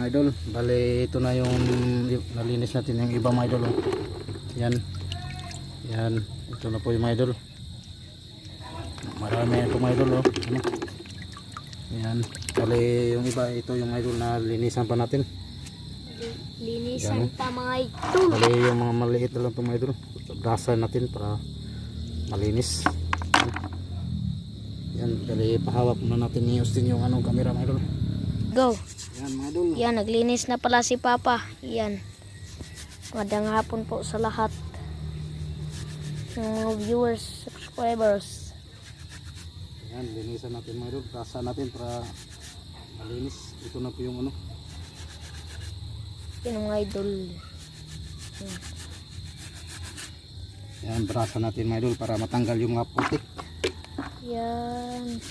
Mga idol, bali ito na yung nalinis natin yung iba mga idol. Oh. Yan. Yan, ito na po yung mga idol. Marami ito mga idol. Oh. Ano? Yan, bali yung iba ito yung idol na linisan pa natin. Linisan pa mga idol. Bali yung mga maliit na lang ito mga idol. Brasan natin para malinis. Yan, bali pahawak muna natin ni Austin yung camera mga idol. Go. Yan mga idol. Yan, naglinis na pala si Papa. Yan. Magandang hapon po sa lahat ng mga viewers, subscribers. Yan, linisan natin mga idol. Brasan natin para malinis. Ito na po yung Yan mga idol. Yan, brasan natin mga idol para matanggal yung mga putik. Yan.